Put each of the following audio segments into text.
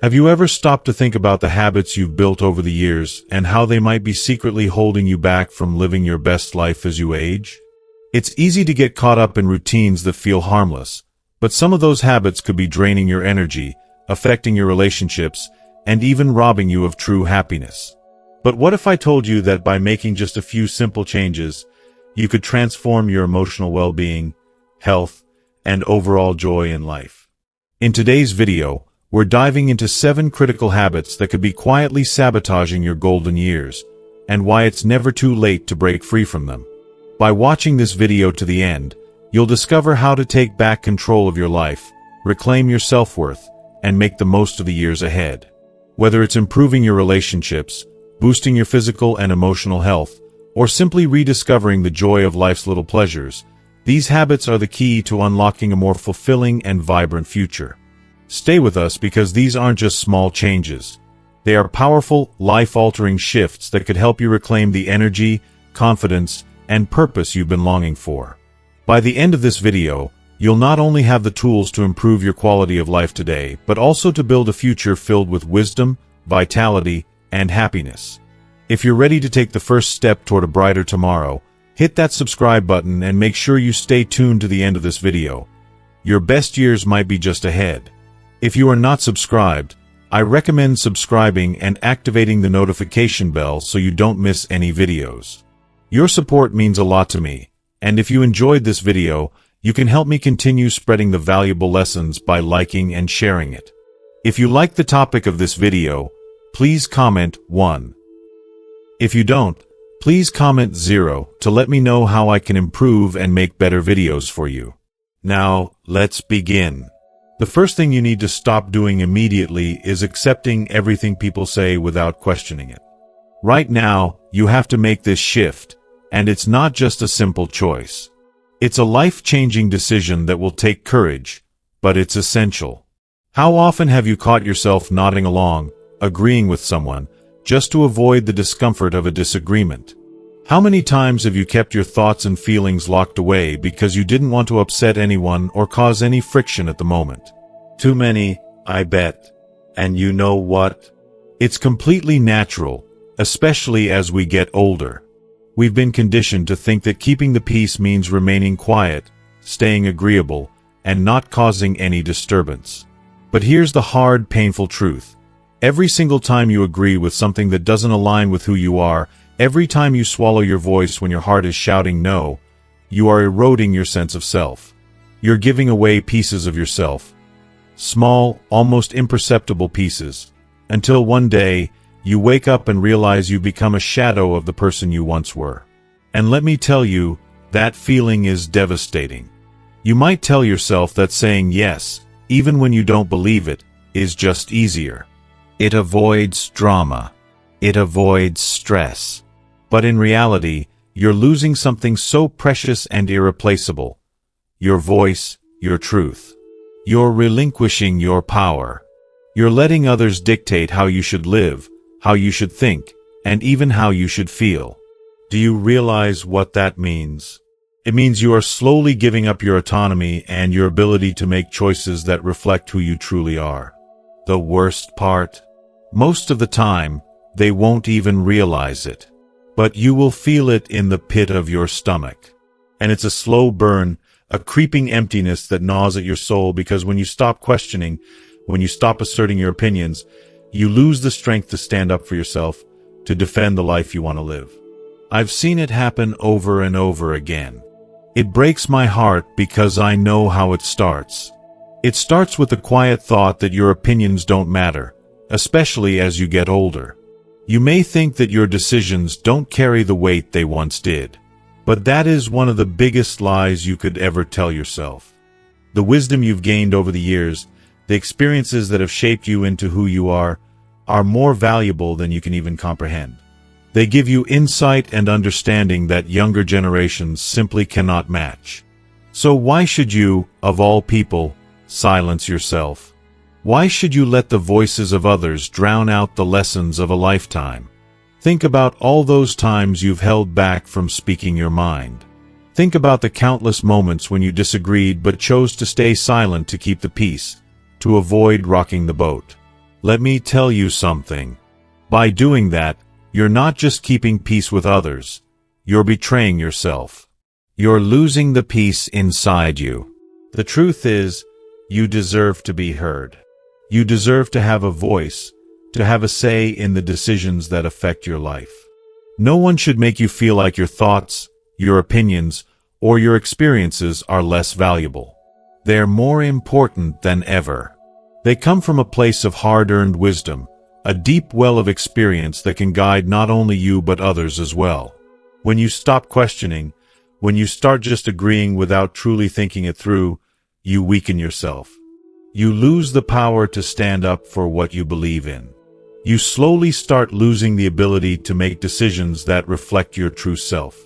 Have you ever stopped to think about the habits you've built over the years and how they might be secretly holding you back from living your best life as you age? It's easy to get caught up in routines that feel harmless, but some of those habits could be draining your energy, affecting your relationships, and even robbing you of true happiness. But what if I told you that by making just a few simple changes, you could transform your emotional well-being, health, and overall joy in life? In today's video, we're diving into 7 critical habits that could be quietly sabotaging your golden years, and why it's never too late to break free from them. By watching this video to the end, you'll discover how to take back control of your life, reclaim your self-worth, and make the most of the years ahead. Whether it's improving your relationships, boosting your physical and emotional health, or simply rediscovering the joy of life's little pleasures, these habits are the key to unlocking a more fulfilling and vibrant future. Stay with us because these aren't just small changes. They are powerful, life-altering shifts that could help you reclaim the energy, confidence, and purpose you've been longing for. By the end of this video, you'll not only have the tools to improve your quality of life today, but also to build a future filled with wisdom, vitality, and happiness. If you're ready to take the first step toward a brighter tomorrow, hit that subscribe button and make sure you stay tuned to the end of this video. Your best years might be just ahead. If you are not subscribed, I recommend subscribing and activating the notification bell so you don't miss any videos. Your support means a lot to me, and if you enjoyed this video, you can help me continue spreading the valuable lessons by liking and sharing it. If you like the topic of this video, please comment 1. If you don't, please comment 0 to let me know how I can improve and make better videos for you. Now, let's begin. The first thing you need to stop doing immediately is accepting everything people say without questioning it. Right now, you have to make this shift, and it's not just a simple choice. It's a life-changing decision that will take courage, but it's essential. How often have you caught yourself nodding along, agreeing with someone, just to avoid the discomfort of a disagreement? How many times have you kept your thoughts and feelings locked away because you didn't want to upset anyone or cause any friction at the moment? Too many, I bet. And you know what? It's completely natural, especially as we get older. We've been conditioned to think that keeping the peace means remaining quiet, staying agreeable, and not causing any disturbance. But here's the hard, painful truth. Every single time you agree with something that doesn't align with who you are, every time you swallow your voice when your heart is shouting no, you are eroding your sense of self. You're giving away pieces of yourself. Small, almost imperceptible pieces. Until one day, you wake up and realize you become a shadow of the person you once were. And let me tell you, that feeling is devastating. You might tell yourself that saying yes, even when you don't believe it, is just easier. It avoids drama. It avoids stress. But in reality, you're losing something so precious and irreplaceable. Your voice, your truth. You're relinquishing your power. You're letting others dictate how you should live, how you should think, and even how you should feel. Do you realize what that means? It means you are slowly giving up your autonomy and your ability to make choices that reflect who you truly are. The worst part? Most of the time, they won't even realize it. But you will feel it in the pit of your stomach. And it's a slow burn, a creeping emptiness that gnaws at your soul because when you stop questioning, when you stop asserting your opinions, you lose the strength to stand up for yourself, to defend the life you want to live. I've seen it happen over and over again. It breaks my heart because I know how it starts. It starts with the quiet thought that your opinions don't matter, especially as you get older. You may think that your decisions don't carry the weight they once did. But that is one of the biggest lies you could ever tell yourself. The wisdom you've gained over the years, the experiences that have shaped you into who you are more valuable than you can even comprehend. They give you insight and understanding that younger generations simply cannot match. So why should you, of all people, silence yourself? Why should you let the voices of others drown out the lessons of a lifetime? Think about all those times you've held back from speaking your mind. Think about the countless moments when you disagreed but chose to stay silent to keep the peace, to avoid rocking the boat. Let me tell you something. By doing that, you're not just keeping peace with others, you're betraying yourself. You're losing the peace inside you. The truth is, you deserve to be heard. You deserve to have a voice, to have a say in the decisions that affect your life. No one should make you feel like your thoughts, your opinions, or your experiences are less valuable. They're more important than ever. They come from a place of hard-earned wisdom, a deep well of experience that can guide not only you but others as well. When you stop questioning, when you start just agreeing without truly thinking it through, you weaken yourself. You lose the power to stand up for what you believe in. You slowly start losing the ability to make decisions that reflect your true self.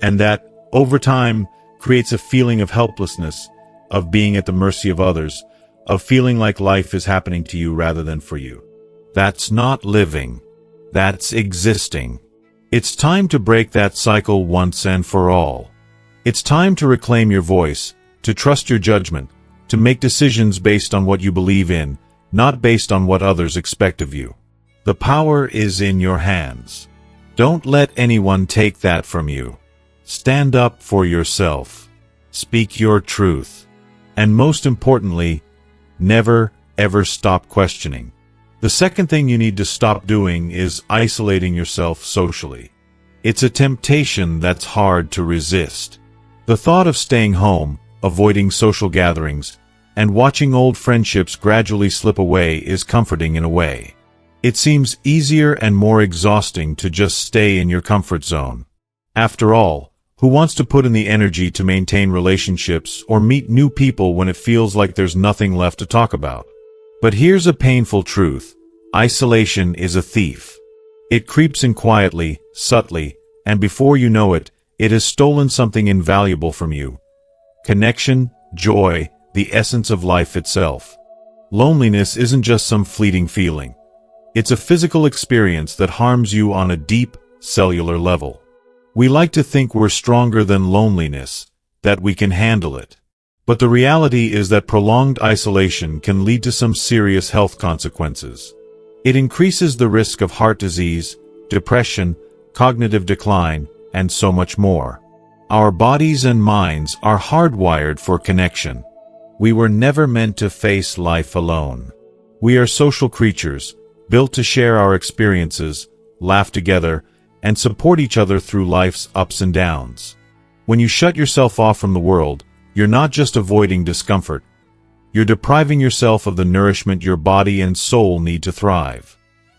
And that, over time, creates a feeling of helplessness, of being at the mercy of others, of feeling like life is happening to you rather than for you. That's not living. That's existing. It's time to break that cycle once and for all. It's time to reclaim your voice, to trust your judgment, to make decisions based on what you believe in, not based on what others expect of you. The power is in your hands. Don't let anyone take that from you. Stand up for yourself. Speak your truth. And most importantly, never, ever stop questioning. The second thing you need to stop doing is isolating yourself socially. It's a temptation that's hard to resist. The thought of staying home, avoiding social gatherings, and watching old friendships gradually slip away is comforting in a way. It seems easier and more exhausting to just stay in your comfort zone. After all, who wants to put in the energy to maintain relationships or meet new people when it feels like there's nothing left to talk about? But here's a painful truth. Isolation is a thief. It creeps in quietly, subtly, and before you know it, it has stolen something invaluable from you. Connection, joy, the essence of life itself. Loneliness isn't just some fleeting feeling. It's a physical experience that harms you on a deep, cellular level. We like to think we're stronger than loneliness, that we can handle it. But the reality is that prolonged isolation can lead to some serious health consequences. It increases the risk of heart disease, depression, cognitive decline, and so much more. Our bodies and minds are hardwired for connection. We were never meant to face life alone. We are social creatures, built to share our experiences, laugh together, and support each other through life's ups and downs. When you shut yourself off from the world, you're not just avoiding discomfort. You're depriving yourself of the nourishment your body and soul need to thrive.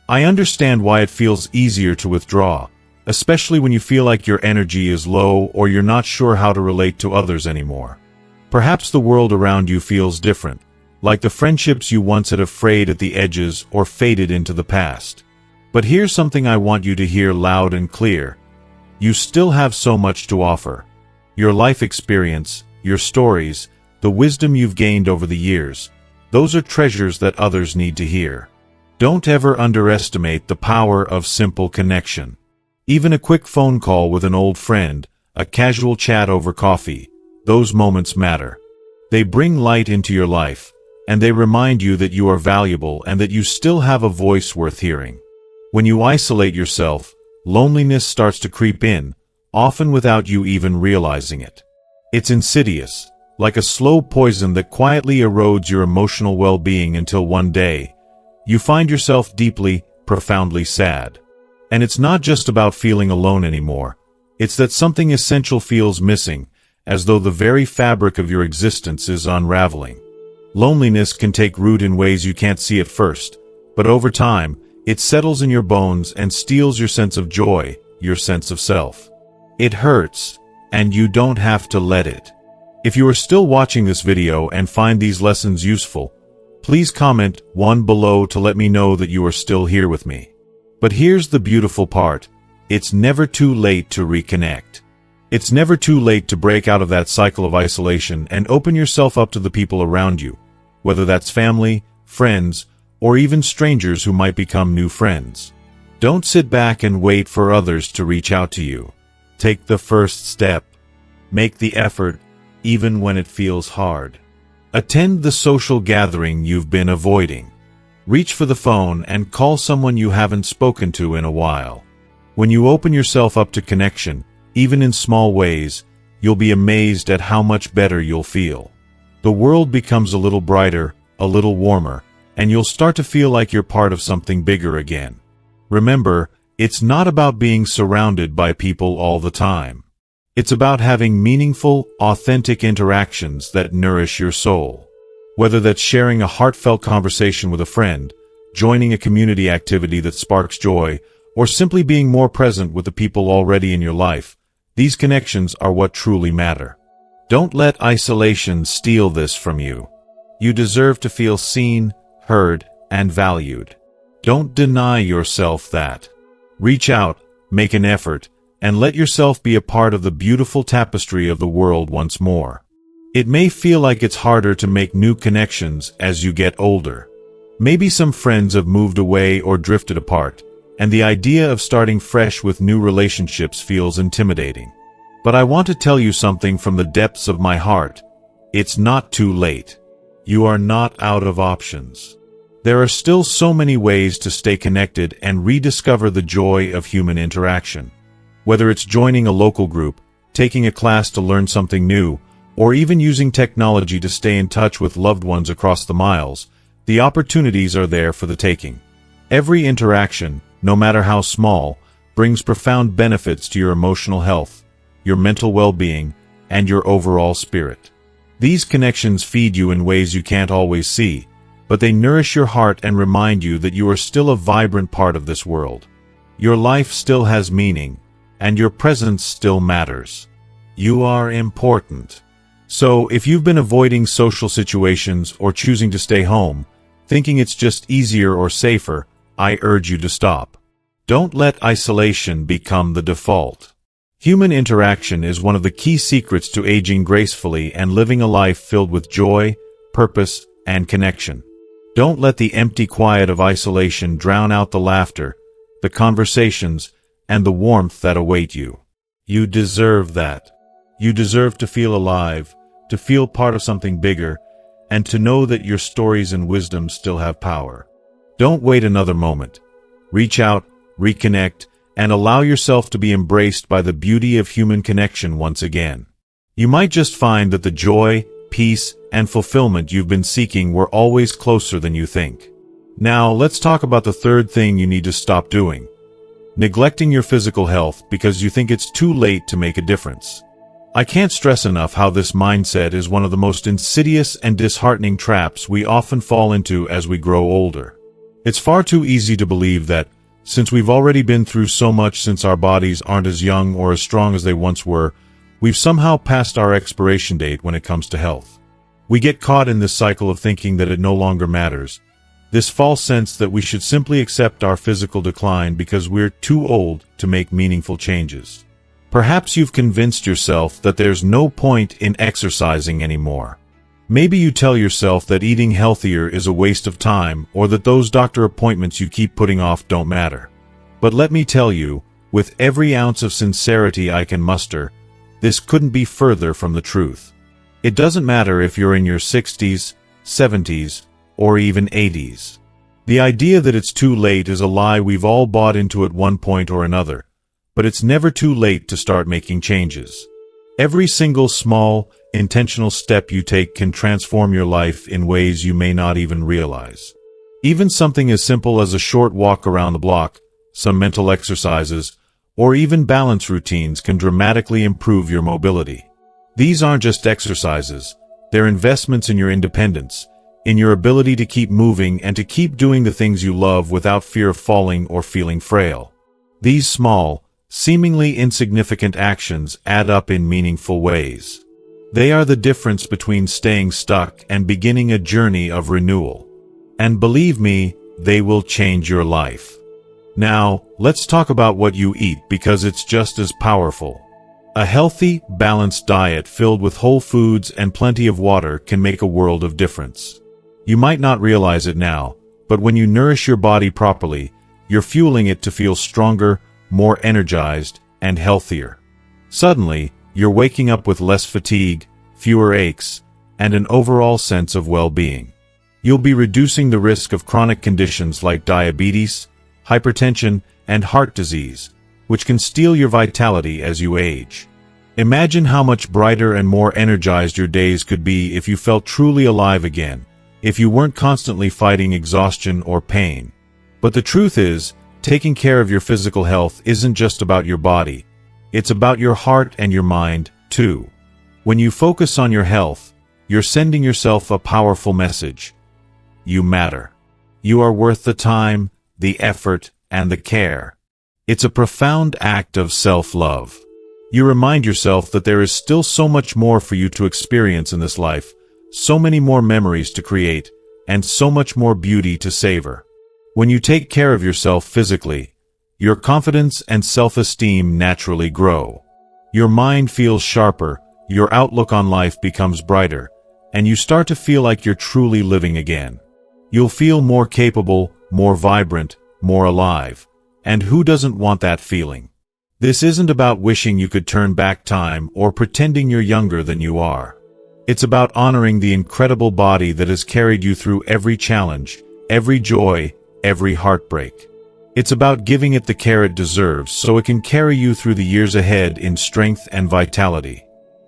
I understand why it feels easier to withdraw, especially when you feel like your energy is low or you're not sure how to relate to others anymore. Perhaps the world around you feels different, like the friendships you once had frayed at the edges or faded into the past. But here's something I want you to hear loud and clear. You still have so much to offer. Your life experience, your stories, the wisdom you've gained over the years, those are treasures that others need to hear. Don't ever underestimate the power of simple connection. Even a quick phone call with an old friend, a casual chat over coffee, those moments matter. They bring light into your life, and they remind you that you are valuable and that you still have a voice worth hearing. When you isolate yourself, loneliness starts to creep in, often without you even realizing it. It's insidious, like a slow poison that quietly erodes your emotional well-being until one day, you find yourself deeply, profoundly sad. And it's not just about feeling alone anymore. It's that something essential feels missing, as though the very fabric of your existence is unraveling. Loneliness can take root in ways you can't see at first, but over time, it settles in your bones and steals your sense of joy, your sense of self. It hurts, and you don't have to let it. If you are still watching this video and find these lessons useful, please comment 1 below to let me know that you are still here with me. But here's the beautiful part. It's never too late to reconnect. It's never too late to break out of that cycle of isolation and open yourself up to the people around you, whether that's family, friends, or even strangers who might become new friends. Don't sit back and wait for others to reach out to you. Take the first step. Make the effort, even when it feels hard. Attend the social gathering you've been avoiding. Reach for the phone and call someone you haven't spoken to in a while. When you open yourself up to connection, even in small ways, you'll be amazed at how much better you'll feel. The world becomes a little brighter, a little warmer, and you'll start to feel like you're part of something bigger again. Remember, it's not about being surrounded by people all the time. It's about having meaningful, authentic interactions that nourish your soul. Whether that's sharing a heartfelt conversation with a friend, joining a community activity that sparks joy, or simply being more present with the people already in your life, these connections are what truly matter. Don't let isolation steal this from you. You deserve to feel seen, heard, and valued. Don't deny yourself that. Reach out, make an effort, and let yourself be a part of the beautiful tapestry of the world once more. It may feel like it's harder to make new connections as you get older. Maybe some friends have moved away or drifted apart, and the idea of starting fresh with new relationships feels intimidating. But I want to tell you something from the depths of my heart. It's not too late. You are not out of options. There are still so many ways to stay connected and rediscover the joy of human interaction. Whether it's joining a local group, taking a class to learn something new, or even using technology to stay in touch with loved ones across the miles, the opportunities are there for the taking. Every interaction, no matter how small, brings profound benefits to your emotional health, your mental well-being, and your overall spirit. These connections feed you in ways you can't always see, but they nourish your heart and remind you that you are still a vibrant part of this world. Your life still has meaning, and your presence still matters. You are important. So, if you've been avoiding social situations or choosing to stay home, thinking it's just easier or safer, I urge you to stop. Don't let isolation become the default. Human interaction is one of the key secrets to aging gracefully and living a life filled with joy, purpose, and connection. Don't let the empty quiet of isolation drown out the laughter, the conversations, and the warmth that await you. You deserve that. You deserve to feel alive, to feel part of something bigger, and to know that your stories and wisdom still have power. Don't wait another moment. Reach out, reconnect, and allow yourself to be embraced by the beauty of human connection once again. You might just find that the joy, peace, and fulfillment you've been seeking were always closer than you think. Now, let's talk about the third thing you need to stop doing. Neglecting your physical health because you think it's too late to make a difference. I can't stress enough how this mindset is one of the most insidious and disheartening traps we often fall into as we grow older. It's far too easy to believe that, since we've already been through so much since our bodies aren't as young or as strong as they once were, we've somehow passed our expiration date when it comes to health. We get caught in this cycle of thinking that it no longer matters, this false sense that we should simply accept our physical decline because we're too old to make meaningful changes. Perhaps you've convinced yourself that there's no point in exercising anymore. Maybe you tell yourself that eating healthier is a waste of time or that those doctor appointments you keep putting off don't matter. But let me tell you, with every ounce of sincerity I can muster, this couldn't be further from the truth. It doesn't matter if you're in your 60s, 70s, or even 80s. The idea that it's too late is a lie we've all bought into at one point or another, but it's never too late to start making changes. Every single small, intentional step you take can transform your life in ways you may not even realize. Even something as simple as a short walk around the block, some mental exercises, or even balance routines can dramatically improve your mobility. These aren't just exercises, they're investments in your independence, in your ability to keep moving and to keep doing the things you love without fear of falling or feeling frail. These small, seemingly insignificant actions add up in meaningful ways. They are the difference between staying stuck and beginning a journey of renewal. And believe me, they will change your life. Now, let's talk about what you eat because it's just as powerful. A healthy, balanced diet filled with whole foods and plenty of water can make a world of difference. You might not realize it now, but when you nourish your body properly, you're fueling it to feel stronger, more energized, and healthier. Suddenly, you're waking up with less fatigue, fewer aches, and an overall sense of well-being. You'll be reducing the risk of chronic conditions like diabetes, hypertension, and heart disease, which can steal your vitality as you age. Imagine how much brighter and more energized your days could be if you felt truly alive again, if you weren't constantly fighting exhaustion or pain. But the truth is, taking care of your physical health isn't just about your body. It's about your heart and your mind, too. When you focus on your health, you're sending yourself a powerful message. You matter. You are worth the time, the effort, and the care. It's a profound act of self-love. You remind yourself that there is still so much more for you to experience in this life, so many more memories to create, and so much more beauty to savor. When you take care of yourself physically, your confidence and self-esteem naturally grow. Your mind feels sharper, your outlook on life becomes brighter, and you start to feel like you're truly living again. You'll feel more capable, more vibrant, more alive. And who doesn't want that feeling? This isn't about wishing you could turn back time or pretending you're younger than you are. It's about honoring the incredible body that has carried you through every challenge, every joy, every heartbreak. It's about giving it the care it deserves so it can carry you through the years ahead in strength and vitality.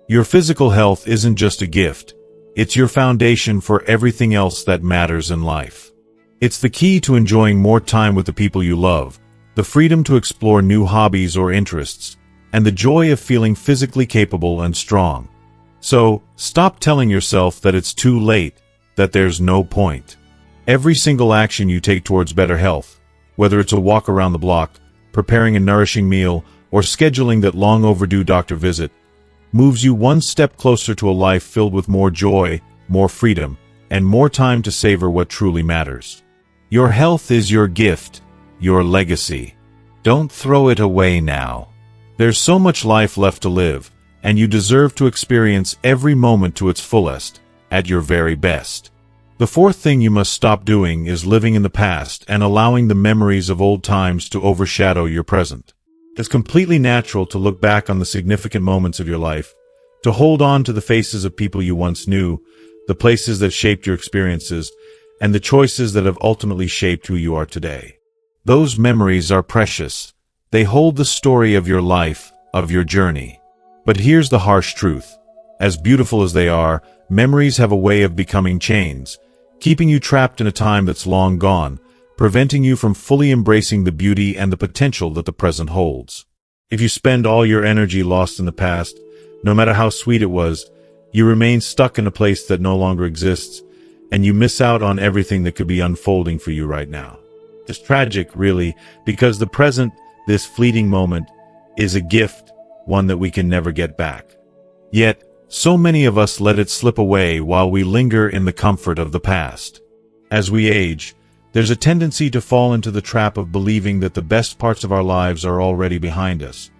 Your physical health isn't just a gift. It's your foundation for everything else that matters in life. It's the key to enjoying more time with the people you love, the freedom to explore new hobbies or interests, and the joy of feeling physically capable and strong. So, stop telling yourself that it's too late, that there's no point. Every single action you take towards better health, whether it's a walk around the block, preparing a nourishing meal, or scheduling that long overdue doctor visit, moves you one step closer to a life filled with more joy, more freedom, and more time to savor what truly matters. Your health is your gift, your legacy. Don't throw it away now. There's so much life left to live, and you deserve to experience every moment to its fullest, at your very best. The fourth thing you must stop doing is living in the past and allowing the memories of old times to overshadow your present. It's completely natural to look back on the significant moments of your life, to hold on to the faces of people you once knew, the places that shaped your experiences, and the choices that have ultimately shaped who you are today. Those memories are precious. They hold the story of your life, of your journey. But here's the harsh truth. As beautiful as they are, memories have a way of becoming chains, keeping you trapped in a time that's long gone, preventing you from fully embracing the beauty and the potential that the present holds. If you spend all your energy lost in the past, no matter how sweet it was, you remain stuck in a place that no longer exists, and you miss out on everything that could be unfolding for you right now. It's tragic, really, because the present, this fleeting moment, is a gift, one that we can never get back. Yet, so many of us let it slip away while we linger in the comfort of the past. As we age, there's a tendency to fall into the trap of believing that the best parts of our lives are already behind us,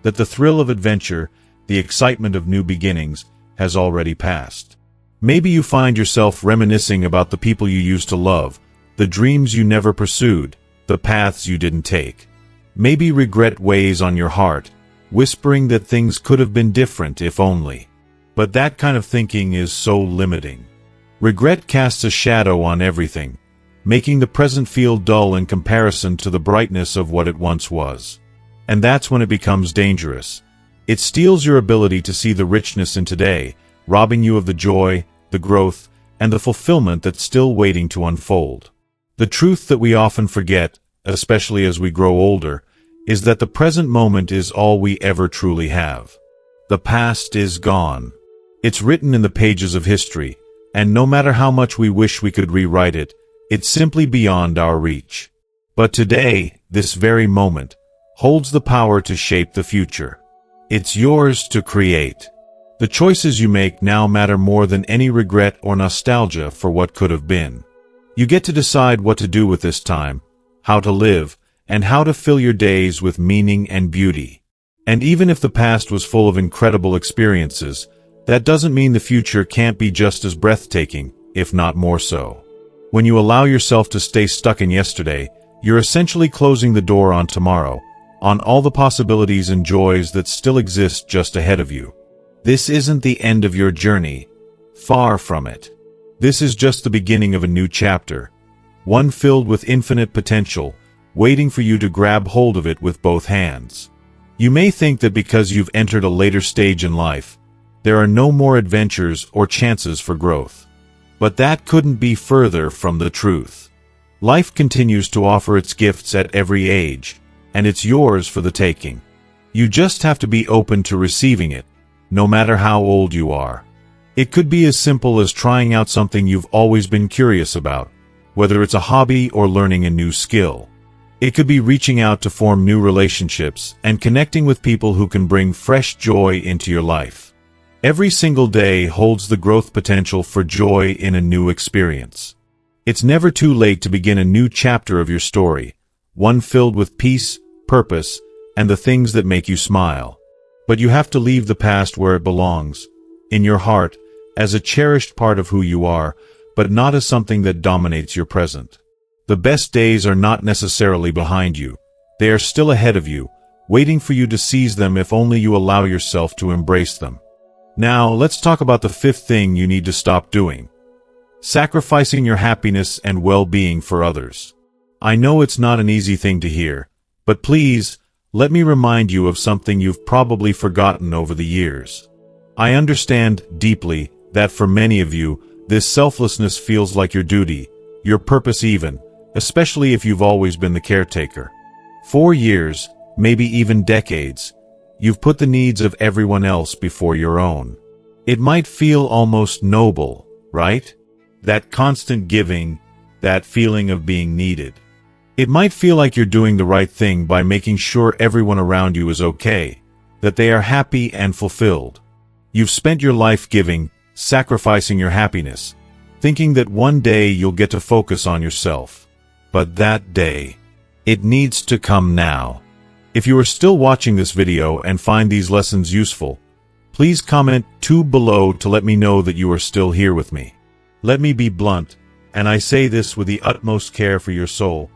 that the thrill of adventure, the excitement of new beginnings, has already passed. Maybe you find yourself reminiscing about the people you used to love, the dreams you never pursued, the paths you didn't take. Maybe regret weighs on your heart, whispering that things could have been different if only. But that kind of thinking is so limiting. Regret casts a shadow on everything, making the present feel dull in comparison to the brightness of what it once was. And that's when it becomes dangerous. It steals your ability to see the richness in today, robbing you of the joy, the growth, and the fulfillment that's still waiting to unfold. The truth that we often forget, especially as we grow older, is that the present moment is all we ever truly have. The past is gone. It's written in the pages of history, and no matter how much we wish we could rewrite it, it's simply beyond our reach. But today, this very moment, holds the power to shape the future. It's yours to create. The choices you make now matter more than any regret or nostalgia for what could have been. You get to decide what to do with this time, how to live, and how to fill your days with meaning and beauty. And even if the past was full of incredible experiences, that doesn't mean the future can't be just as breathtaking, if not more so. When you allow yourself to stay stuck in yesterday, you're essentially closing the door on tomorrow, on all the possibilities and joys that still exist just ahead of you. This isn't the end of your journey. Far from it. This is just the beginning of a new chapter, one filled with infinite potential, waiting for you to grab hold of it with both hands. You may think that because you've entered a later stage in life, there are no more adventures or chances for growth. But that couldn't be further from the truth. Life continues to offer its gifts at every age, and it's yours for the taking. You just have to be open to receiving it, no matter how old you are. It could be as simple as trying out something you've always been curious about, whether it's a hobby or learning a new skill. It could be reaching out to form new relationships and connecting with people who can bring fresh joy into your life. Every single day holds the growth potential for joy in a new experience. It's never too late to begin a new chapter of your story, one filled with peace, purpose, and the things that make you smile. But you have to leave the past where it belongs, in your heart, as a cherished part of who you are, but not as something that dominates your present. The best days are not necessarily behind you. They are still ahead of you, waiting for you to seize them if only you allow yourself to embrace them. Now, let's talk about the fifth thing you need to stop doing: sacrificing your happiness and well-being for others. I know it's not an easy thing to hear, but please, let me remind you of something you've probably forgotten over the years. I understand deeply that for many of you, this selflessness feels like your duty, your purpose even, especially if you've always been the caretaker. For years, maybe even decades, you've put the needs of everyone else before your own. It might feel almost noble, right? That constant giving, that feeling of being needed. It might feel like you're doing the right thing by making sure everyone around you is okay, that they are happy and fulfilled. You've spent your life giving, sacrificing your happiness, thinking that one day you'll get to focus on yourself. But that day, it needs to come now. If you are still watching this video and find these lessons useful, please comment 2 below to let me know that you are still here with me. Let me be blunt, and I say this with the utmost care for your soul.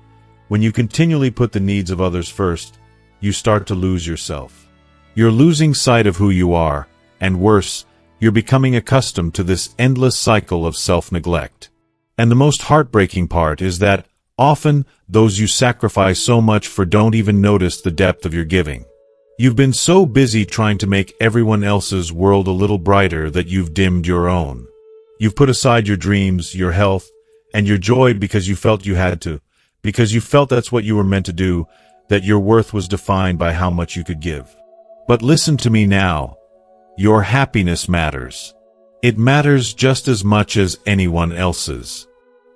When you continually put the needs of others first, you start to lose yourself. You're losing sight of who you are, and worse, you're becoming accustomed to this endless cycle of self-neglect. And the most heartbreaking part is that, often, those you sacrifice so much for don't even notice the depth of your giving. You've been so busy trying to make everyone else's world a little brighter that you've dimmed your own. You've put aside your dreams, your health, and your joy because you felt you had to, because you felt that's what you were meant to do, that your worth was defined by how much you could give. But listen to me now. Your happiness matters. It matters just as much as anyone else's.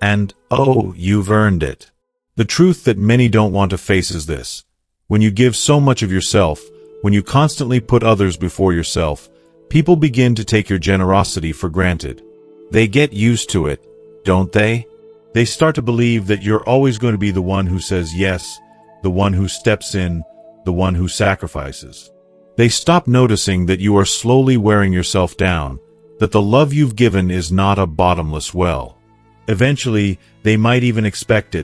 And, oh, you've earned it. The truth that many don't want to face is this. When you give so much of yourself, when you constantly put others before yourself, people begin to take your generosity for granted. They get used to it, don't they? They start to believe that you're always going to be the one who says yes, the one who steps in, the one who sacrifices. They stop noticing that you are slowly wearing yourself down, that the love you've given is not a bottomless well. Eventually, they might even expect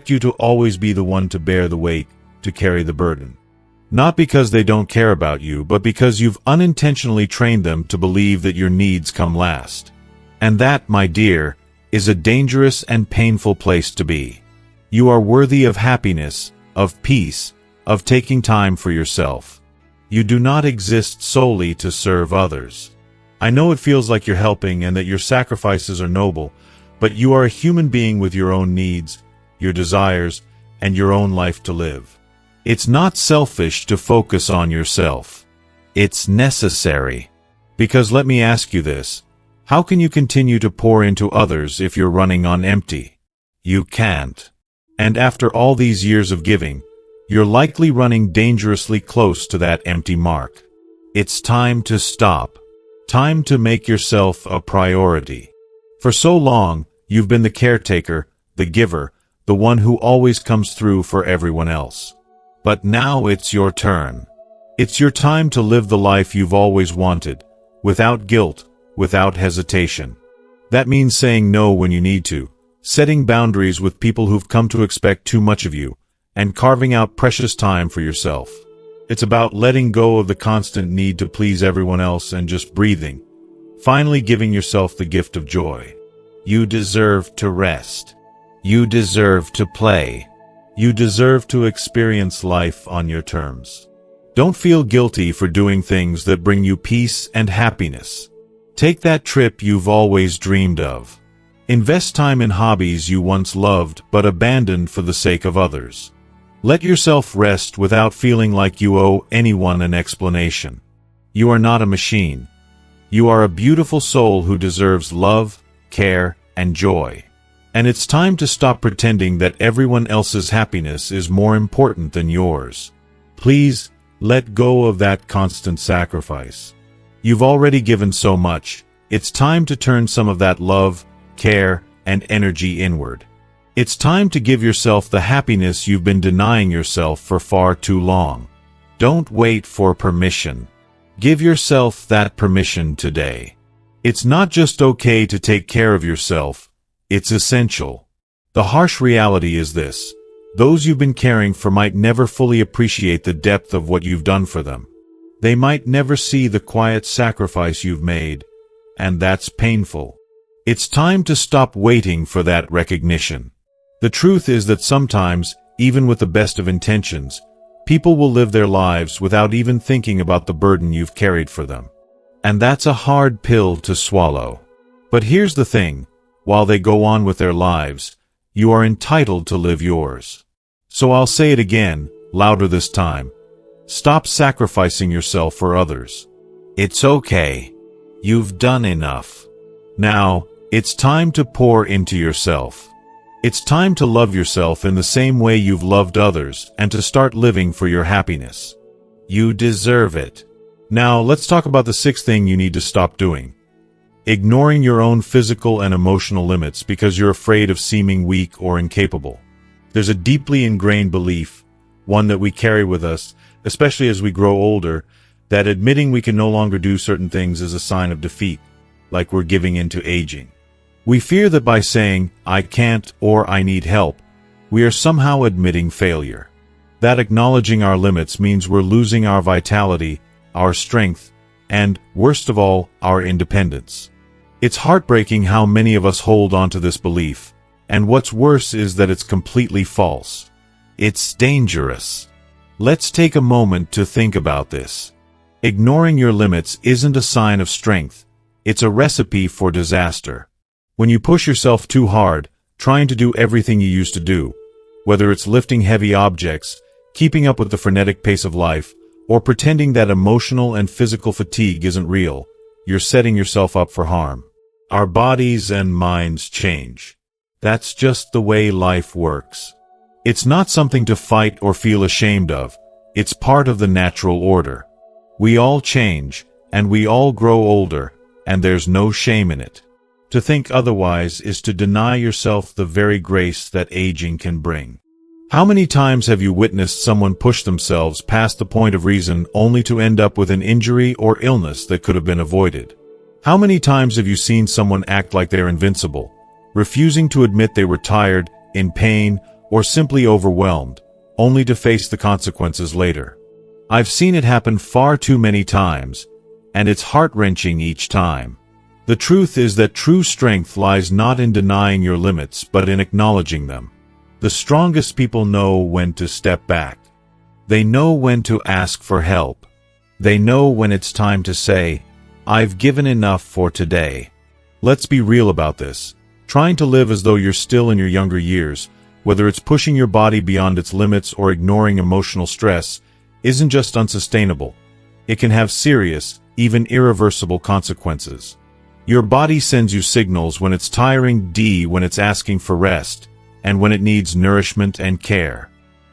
you to always be the one to bear the weight, to carry the burden. Not because they don't care about you, but because you've unintentionally trained them to believe that your needs come last. And that, my dear, is a dangerous and painful place to be. You are worthy of happiness, of peace, of taking time for yourself. You do not exist solely to serve others. I know it feels like you're helping and that your sacrifices are noble, but you are a human being with your own needs, your desires, and your own life to live. It's not selfish to focus on yourself. It's necessary. Because let me ask you this. How can you continue to pour into others if you're running on empty? You can't. And after all these years of giving, you're likely running dangerously close to that empty mark. It's time to stop. Time to make yourself a priority. For so long, you've been the caretaker, the giver, the one who always comes through for everyone else. But now it's your turn. It's your time to live the life you've always wanted, without guilt, without hesitation. That means saying no when you need to, setting boundaries with people who've come to expect too much of you, and carving out precious time for yourself. It's about letting go of the constant need to please everyone else and just breathing, finally giving yourself the gift of joy. You deserve to rest. You deserve to play. You deserve to experience life on your terms. Don't feel guilty for doing things that bring you peace and happiness. Take that trip you've always dreamed of. Invest time in hobbies you once loved but abandoned for the sake of others. Let yourself rest without feeling like you owe anyone an explanation. You are not a machine. You are a beautiful soul who deserves love, care, and joy. And it's time to stop pretending that everyone else's happiness is more important than yours. Please, let go of that constant sacrifice. You've already given so much. It's time to turn some of that love, care, and energy inward. It's time to give yourself the happiness you've been denying yourself for far too long. Don't wait for permission. Give yourself that permission today. It's not just okay to take care of yourself, it's essential. The harsh reality is this: those you've been caring for might never fully appreciate the depth of what you've done for them. They might never see the quiet sacrifice you've made, and that's painful. It's time to stop waiting for that recognition. The truth is that sometimes, even with the best of intentions, people will live their lives without even thinking about the burden you've carried for them. And that's a hard pill to swallow. But here's the thing: while they go on with their lives, you are entitled to live yours. So I'll say it again, louder this time. Stop sacrificing yourself for others. It's okay. You've done enough. Now, it's time to pour into yourself. It's time to love yourself in the same way you've loved others and to start living for your happiness. You deserve it. Now, let's talk about the sixth thing you need to stop doing. Ignoring your own physical and emotional limits because you're afraid of seeming weak or incapable. There's a deeply ingrained belief, one that we carry with us, especially as we grow older, that admitting we can no longer do certain things is a sign of defeat, like we're giving in to aging. We fear that by saying, "I can't" or "I need help," we are somehow admitting failure. That acknowledging our limits means we're losing our vitality, our strength, and, worst of all, our independence. It's heartbreaking how many of us hold on to this belief, and what's worse is that it's completely false. It's dangerous. Let's take a moment to think about this. Ignoring your limits isn't a sign of strength. It's a recipe for disaster. When you push yourself too hard, trying to do everything you used to do, whether it's lifting heavy objects, keeping up with the frenetic pace of life, or pretending that emotional and physical fatigue isn't real, you're setting yourself up for harm. Our bodies and minds change. That's just the way life works. It's not something to fight or feel ashamed of. It's part of the natural order. We all change, and we all grow older, and there's no shame in it. To think otherwise is to deny yourself the very grace that aging can bring. How many times have you witnessed someone push themselves past the point of reason only to end up with an injury or illness that could have been avoided? How many times have you seen someone act like they're invincible, refusing to admit they were tired, in pain, or simply overwhelmed, only to face the consequences later? I've seen it happen far too many times, and it's heart-wrenching each time. The truth is that true strength lies not in denying your limits but in acknowledging them. The strongest people know when to step back. They know when to ask for help. They know when it's time to say, "I've given enough for today." Let's be real about this. Trying to live as though you're still in your younger years, whether it's pushing your body beyond its limits or ignoring emotional stress, isn't just unsustainable. It can have serious, even irreversible consequences. Your body sends you signals when it's tiring, when it's asking for rest, and when it needs nourishment and care.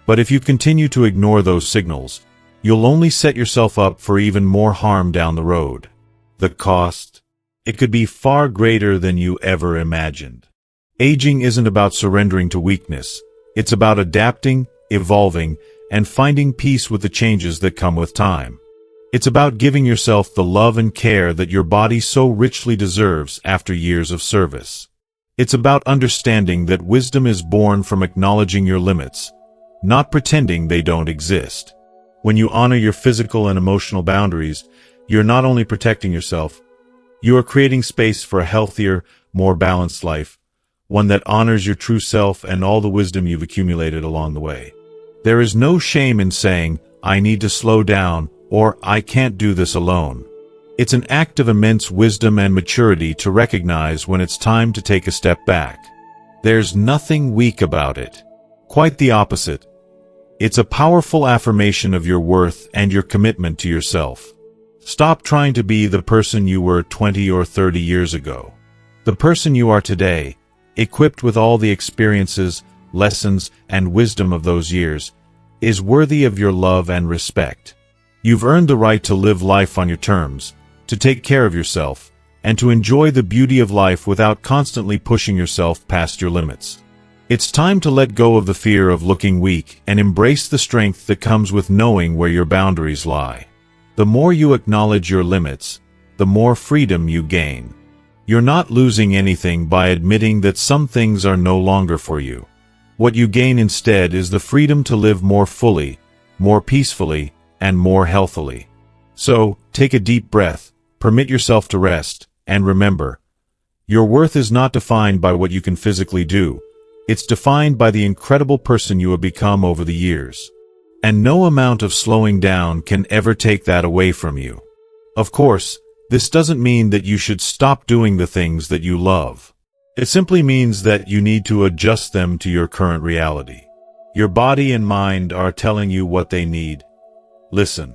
But if you continue to ignore those signals, you'll only set yourself up for even more harm down the road. The cost? It could be far greater than you ever imagined. Aging isn't about surrendering to weakness. It's about adapting, evolving, and finding peace with the changes that come with time. It's about giving yourself the love and care that your body so richly deserves after years of service. It's about understanding that wisdom is born from acknowledging your limits, not pretending they don't exist. When you honor your physical and emotional boundaries, you're not only protecting yourself, you are creating space for a healthier, more balanced life, one that honors your true self and all the wisdom you've accumulated along the way. There is no shame in saying, "I need to slow down," or "I can't do this alone." It's an act of immense wisdom and maturity to recognize when it's time to take a step back. There's nothing weak about it. Quite the opposite. It's a powerful affirmation of your worth and your commitment to yourself. Stop trying to be the person you were 20 or 30 years ago. The person you are today, equipped with all the experiences, lessons, and wisdom of those years, is worthy of your love and respect. You've earned the right to live life on your terms, to take care of yourself, and to enjoy the beauty of life without constantly pushing yourself past your limits. It's time to let go of the fear of looking weak and embrace the strength that comes with knowing where your boundaries lie. The more you acknowledge your limits, the more freedom you gain. You're not losing anything by admitting that some things are no longer for you. What you gain instead is the freedom to live more fully, more peacefully, and more healthily. So, take a deep breath, permit yourself to rest, and remember, your worth is not defined by what you can physically do. It's defined by the incredible person you have become over the years. And no amount of slowing down can ever take that away from you. Of course, this doesn't mean that you should stop doing the things that you love. It simply means that you need to adjust them to your current reality. Your body and mind are telling you what they need. Listen.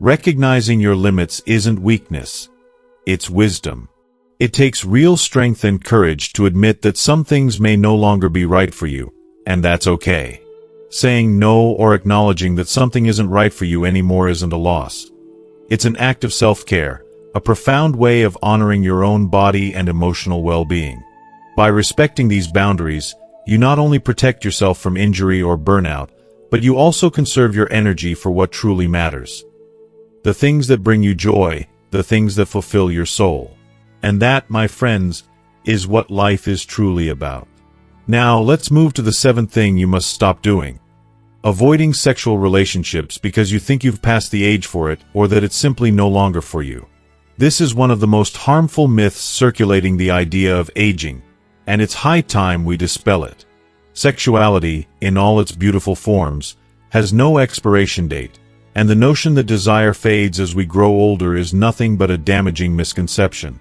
Recognizing your limits isn't weakness. It's wisdom. It takes real strength and courage to admit that some things may no longer be right for you, and that's okay. Saying no or acknowledging that something isn't right for you anymore isn't a loss. It's an act of self-care, a profound way of honoring your own body and emotional well-being. By respecting these boundaries, you not only protect yourself from injury or burnout, but you also conserve your energy for what truly matters. The things that bring you joy, the things that fulfill your soul. And that, my friends, is what life is truly about. Now, let's move to the seventh thing you must stop doing. Avoiding sexual relationships because you think you've passed the age for it or that it's simply no longer for you. This is one of the most harmful myths circulating the idea of aging, and it's high time we dispel it. Sexuality, in all its beautiful forms, has no expiration date, and the notion that desire fades as we grow older is nothing but a damaging misconception.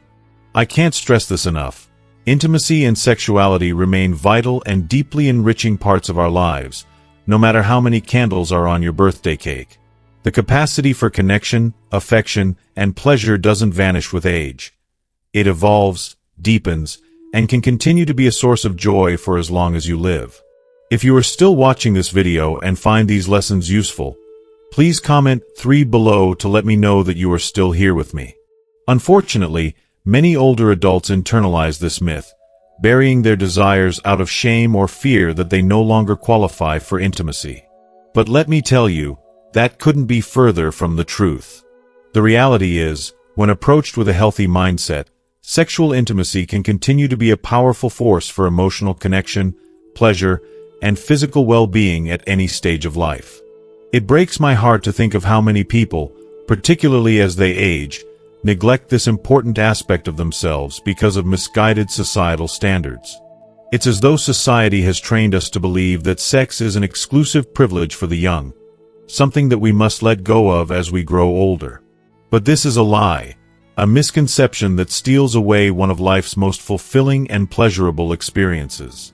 I can't stress this enough. Intimacy and sexuality remain vital and deeply enriching parts of our lives, no matter how many candles are on your birthday cake. The capacity for connection, affection, and pleasure doesn't vanish with age. It evolves, deepens, and can continue to be a source of joy for as long as you live. If you are still watching this video and find these lessons useful, please comment 3 below to let me know that you are still here with me. Unfortunately, many older adults internalize this myth, burying their desires out of shame or fear that they no longer qualify for intimacy. But let me tell you, that couldn't be further from the truth. The reality is, when approached with a healthy mindset, sexual intimacy can continue to be a powerful force for emotional connection, pleasure, and physical well-being at any stage of life. It breaks my heart to think of how many people, particularly as they age, neglect this important aspect of themselves because of misguided societal standards. It's as though society has trained us to believe that sex is an exclusive privilege for the young, something that we must let go of as we grow older. But this is a lie, a misconception that steals away one of life's most fulfilling and pleasurable experiences.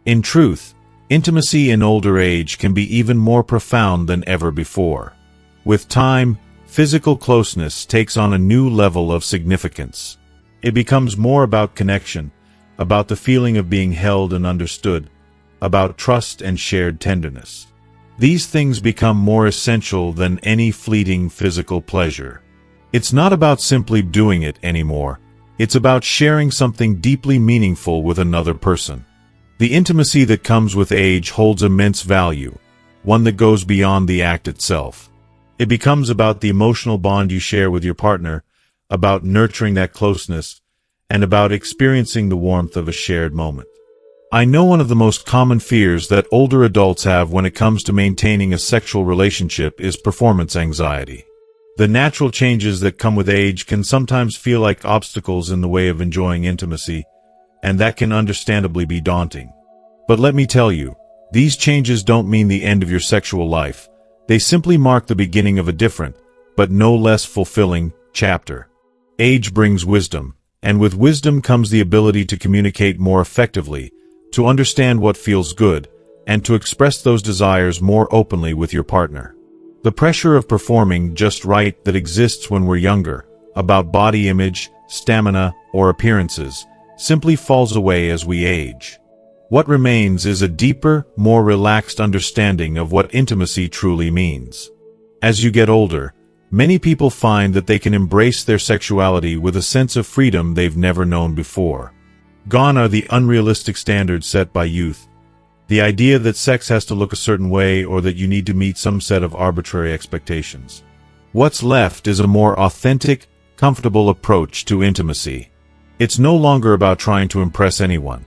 In truth, intimacy in older age can be even more profound than ever before. With time, physical closeness takes on a new level of significance. It becomes more about connection, about the feeling of being held and understood, about trust and shared tenderness. These things become more essential than any fleeting physical pleasure. It's not about simply doing it anymore. It's about sharing something deeply meaningful with another person. The intimacy that comes with age holds immense value, one that goes beyond the act itself. It becomes about the emotional bond you share with your partner, about nurturing that closeness, and about experiencing the warmth of a shared moment. I know one of the most common fears that older adults have when it comes to maintaining a sexual relationship is performance anxiety. The natural changes that come with age can sometimes feel like obstacles in the way of enjoying intimacy, and that can understandably be daunting. But let me tell you, these changes don't mean the end of your sexual life. They simply mark the beginning of a different, but no less fulfilling, chapter. Age brings wisdom, and with wisdom comes the ability to communicate more effectively, to understand what feels good, and to express those desires more openly with your partner. The pressure of performing just right that exists when we're younger, about body image, stamina, or appearances, simply falls away as we age. What remains is a deeper, more relaxed understanding of what intimacy truly means. As you get older, many people find that they can embrace their sexuality with a sense of freedom they've never known before. Gone are the unrealistic standards set by youth. The idea that sex has to look a certain way or that you need to meet some set of arbitrary expectations. What's left is a more authentic, comfortable approach to intimacy. It's no longer about trying to impress anyone.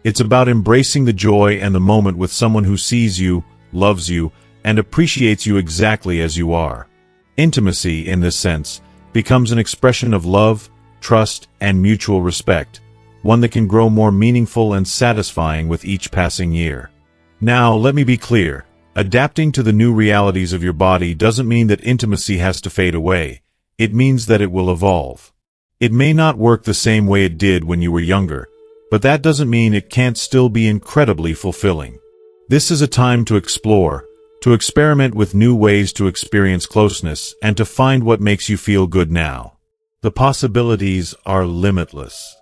It's about embracing the joy and the moment with someone who sees you, loves you, and appreciates you exactly as you are. Intimacy, in this sense, becomes an expression of love, trust, and mutual respect, one that can grow more meaningful and satisfying with each passing year. Now, let me be clear. Adapting to the new realities of your body doesn't mean that intimacy has to fade away. It means that it will evolve. It may not work the same way it did when you were younger, but that doesn't mean it can't still be incredibly fulfilling. This is a time to explore, to experiment with new ways to experience closeness, and to find what makes you feel good now. The possibilities are limitless.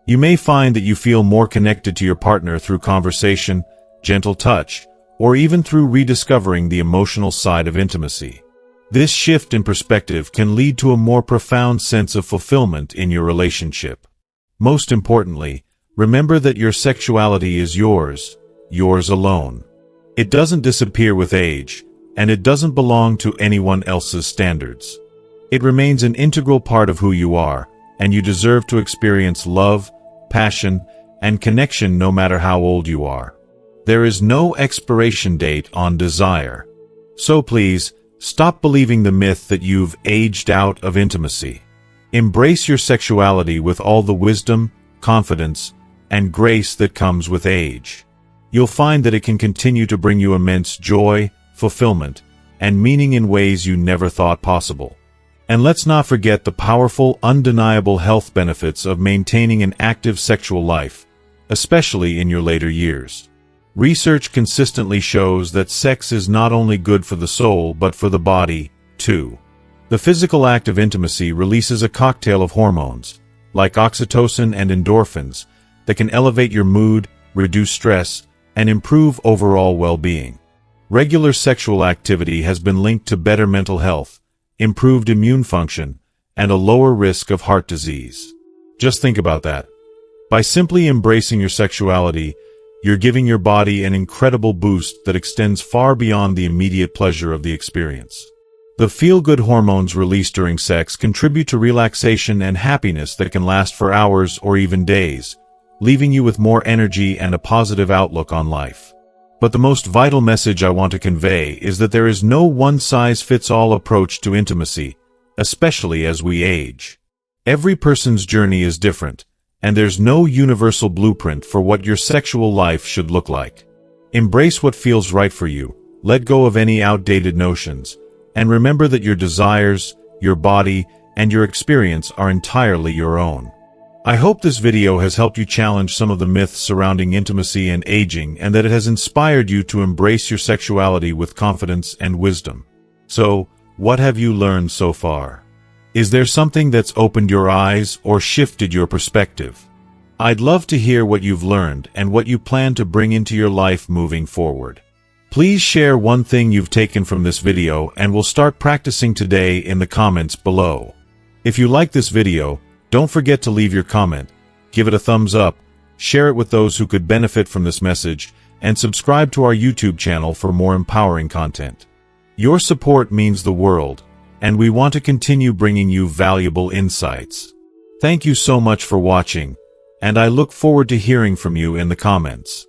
You may find that you feel more connected to your partner through conversation, gentle touch, or even through rediscovering the emotional side of intimacy. This shift in perspective can lead to a more profound sense of fulfillment in your relationship. Most importantly, remember that your sexuality is yours alone. It doesn't disappear with age, and it doesn't belong to anyone else's standards. It remains an integral part of who you are, and you deserve to experience love, passion, and connection no matter how old you are. There is no expiration date on desire. So please, stop believing the myth that you've aged out of intimacy. Embrace your sexuality with all the wisdom, confidence, and grace that comes with age. You'll find that it can continue to bring you immense joy, fulfillment, and meaning in ways you never thought possible. And let's not forget the powerful, undeniable health benefits of maintaining an active sexual life, especially in your later years. Research consistently shows that sex is not only good for the soul but for the body, too. The physical act of intimacy releases a cocktail of hormones, like oxytocin and endorphins, that can elevate your mood, reduce stress, and improve overall well-being. Regular sexual activity has been linked to better mental health, improved immune function, and a lower risk of heart disease. Just think about that. By simply embracing your sexuality, you're giving your body an incredible boost that extends far beyond the immediate pleasure of the experience. The feel-good hormones released during sex contribute to relaxation and happiness that can last for hours or even days, leaving you with more energy and a positive outlook on life. But the most vital message I want to convey is that there is no one-size-fits-all approach to intimacy, especially as we age. Every person's journey is different, and there's no universal blueprint for what your sexual life should look like. Embrace what feels right for you, let go of any outdated notions, and remember that your desires, your body, and your experience are entirely your own. I hope this video has helped you challenge some of the myths surrounding intimacy and aging, and that it has inspired you to embrace your sexuality with confidence and wisdom. So, what have you learned so far? Is there something that's opened your eyes or shifted your perspective? I'd love to hear what you've learned and what you plan to bring into your life moving forward. Please share one thing you've taken from this video and we'll start practicing today in the comments below. If you like this video, don't forget to leave your comment, give it a thumbs up, share it with those who could benefit from this message, and subscribe to our YouTube channel for more empowering content. Your support means the world, and we want to continue bringing you valuable insights. Thank you so much for watching, and I look forward to hearing from you in the comments.